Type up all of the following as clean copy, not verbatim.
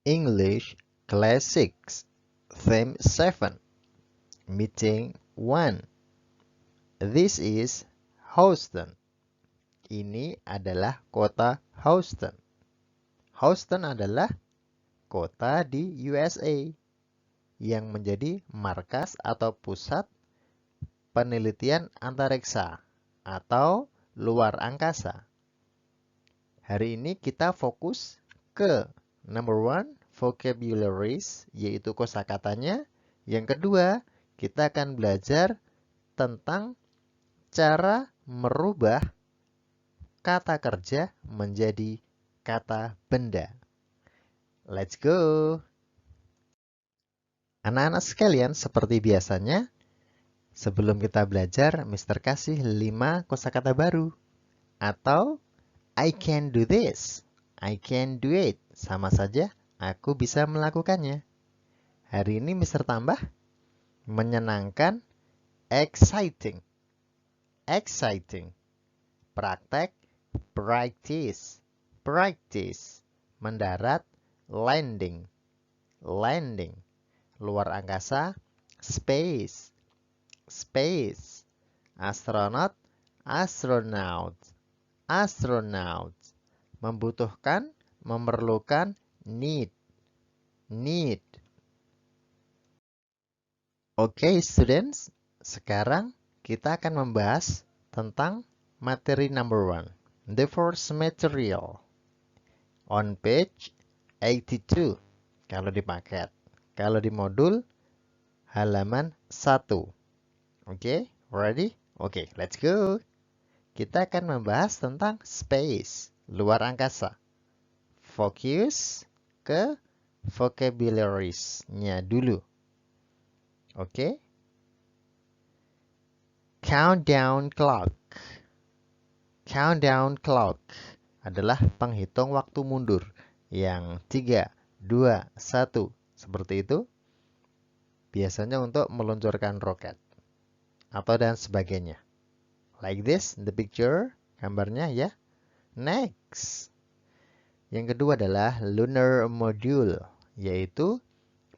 English Classics Theme 7 Meeting 1. This is Houston. Ini adalah kota Houston. Houston adalah kota di USA yang menjadi markas atau pusat penelitian antariksa atau luar angkasa. Hari ini kita fokus ke number 1, vocabularies, yaitu kosakatanya. Yang kedua, kita akan belajar tentang cara merubah kata kerja menjadi kata benda. Let's go! Anak-anak sekalian, seperti biasanya, sebelum kita belajar, Mister kasih 5 kosakata baru. Atau, I can do this, I can do it. Sama saja, aku bisa melakukannya. Hari ini Mister tambah, menyenangkan, exciting. Exciting. Praktek, practice. Practice. Mendarat, landing. Landing. Luar angkasa, space. Space. Astronaut, astronaut. Astronaut. Membutuhkan, memerlukan, need. Need. Oke, students. Sekarang kita akan membahas tentang materi number 1. The first material. On page 82. Kalau di paket. Kalau di modul, halaman 1. Oke, ready? Oke, let's go. Kita akan membahas tentang space, luar angkasa. Fokus ke vocabularies-nya dulu. Oke. Countdown clock. Countdown clock adalah penghitung waktu mundur yang 3, 2, 1 seperti itu. Biasanya untuk meluncurkan roket atau dan sebagainya. Like this, the picture, gambarnya ya. Next. Yang kedua adalah lunar module, yaitu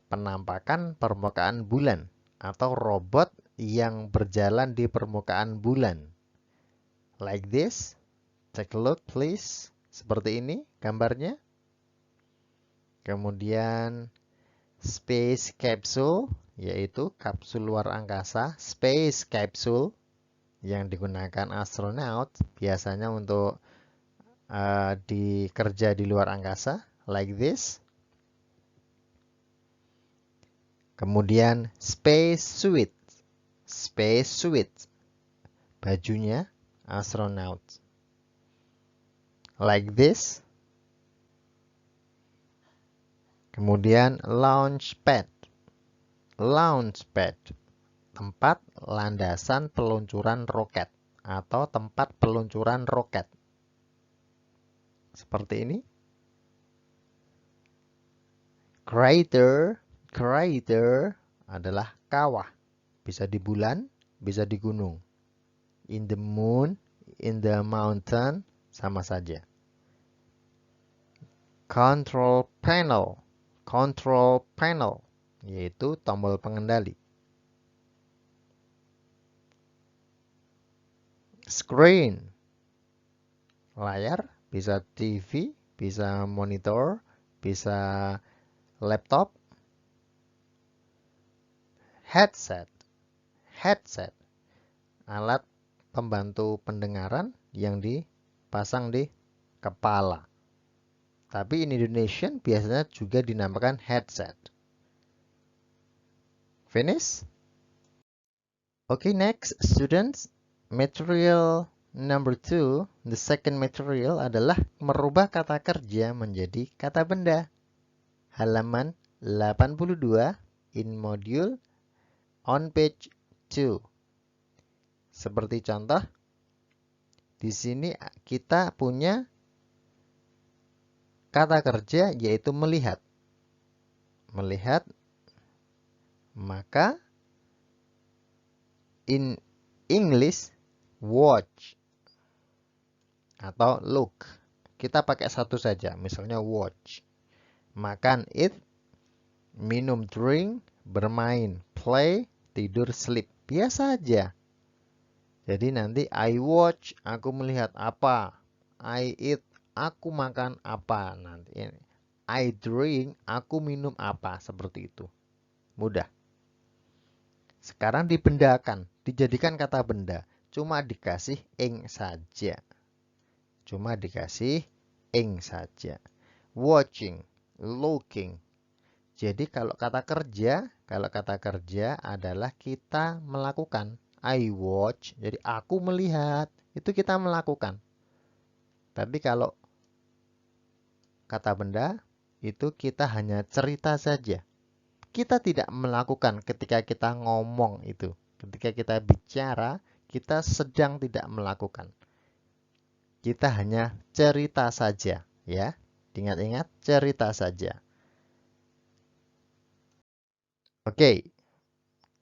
penampakan permukaan bulan atau robot yang berjalan di permukaan bulan. Like this. Take a look please. Seperti ini gambarnya. Kemudian space capsule, yaitu kapsul luar angkasa. Space capsule yang digunakan astronot biasanya untuk dikerja di luar angkasa. Like this. Kemudian space suit. Space suit. Bajunya astronaut. Like this. Kemudian launch pad. Launch pad. Tempat landasan peluncuran roket atau tempat peluncuran roket. Seperti ini. Crater. Crater adalah kawah. Bisa di bulan, bisa di gunung. In the moon, in the mountain, sama saja. Control panel. Control panel, yaitu tombol pengendali. Screen. Layar, bisa TV, bisa monitor, bisa laptop. Headset. Headset. Alat pembantu pendengaran yang dipasang di kepala. Tapi in Indonesian biasanya juga dinamakan headset. Finish? Okay, next students. Material number 2, the second material adalah merubah kata kerja menjadi kata benda. Halaman 82 in module on page 2. Seperti contoh, di sini kita punya kata kerja yaitu melihat. Melihat, maka in English watch atau look. Kita pakai satu saja, misalnya watch. Makan, eat, minum, drink, bermain, play, tidur, sleep. Biasa aja. Jadi nanti I watch, aku melihat apa. I eat, aku makan apa. Nanti ini. I drink, aku minum apa. Seperti itu. Mudah. Sekarang dibendakan, dijadikan kata benda. Cuma dikasih ing saja. Cuma dikasih ing saja. Watching, looking. Jadi kalau kata kerja adalah kita melakukan. I watch, jadi aku melihat, itu kita melakukan. Tapi kalau kata benda, itu kita hanya cerita saja. Kita tidak melakukan ketika kita ngomong itu. Ketika kita bicara, kita sedang tidak melakukan. Kita hanya cerita saja, ya. Ingat-ingat, cerita saja. Oke,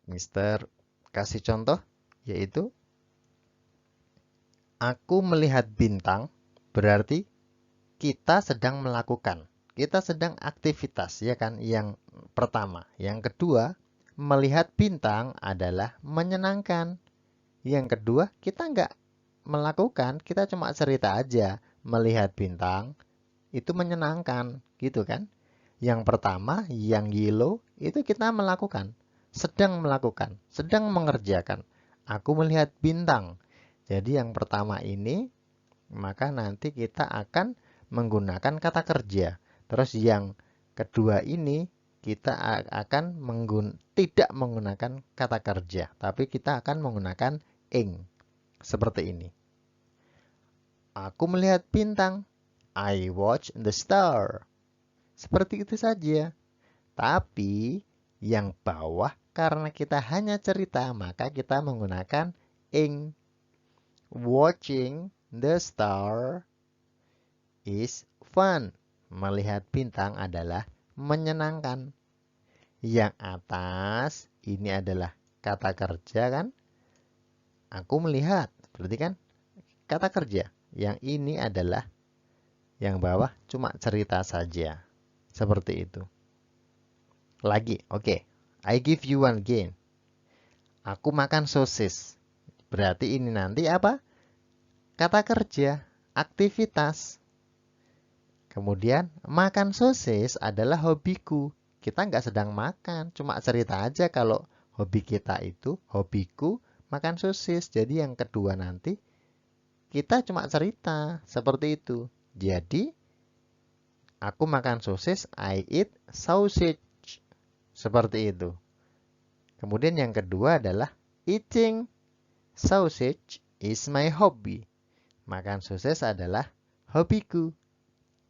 Mister kasih contoh, yaitu aku melihat bintang, berarti kita sedang melakukan. Kita sedang aktivitas, ya kan? Yang pertama. Yang kedua, melihat bintang adalah menyenangkan. Yang kedua, kita nggak melakukan, kita cuma cerita aja. Melihat bintang itu menyenangkan, gitu kan? Yang pertama, yang yellow, itu kita melakukan. Sedang melakukan, sedang mengerjakan. Aku melihat bintang. Jadi yang pertama ini, maka nanti kita akan menggunakan kata kerja. Terus yang kedua ini, kita akan tidak menggunakan kata kerja. Tapi kita akan menggunakan ing. Seperti ini. Aku melihat bintang. I watch the star. Seperti itu saja. Tapi yang bawah karena kita hanya cerita, maka kita menggunakan ing. Watching the star is fun. Melihat bintang adalah menyenangkan. Yang atas ini adalah kata kerja kan? Aku melihat. Berarti kan kata kerja. Yang ini adalah yang bawah cuma cerita saja. Seperti itu. Lagi, oke. I give you one again. Aku makan sosis. Berarti ini nanti apa? Kata kerja, aktivitas. Kemudian, makan sosis adalah hobiku. Kita nggak sedang makan, cuma cerita aja kalau hobi kita itu, hobiku makan sosis. Jadi yang kedua nanti, kita cuma cerita, seperti itu. Jadi, aku makan sosis, I eat sausage. Seperti itu. Kemudian yang kedua adalah eating sausage is my hobby. Makan sosis adalah hobiku.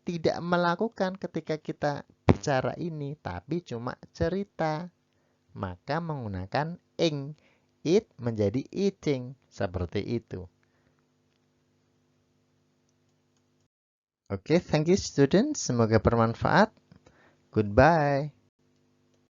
Tidak melakukan ketika kita bicara ini, tapi cuma cerita. Maka menggunakan ing. Eat menjadi eating. Seperti itu. Oke, thank you students. Semoga bermanfaat. Goodbye.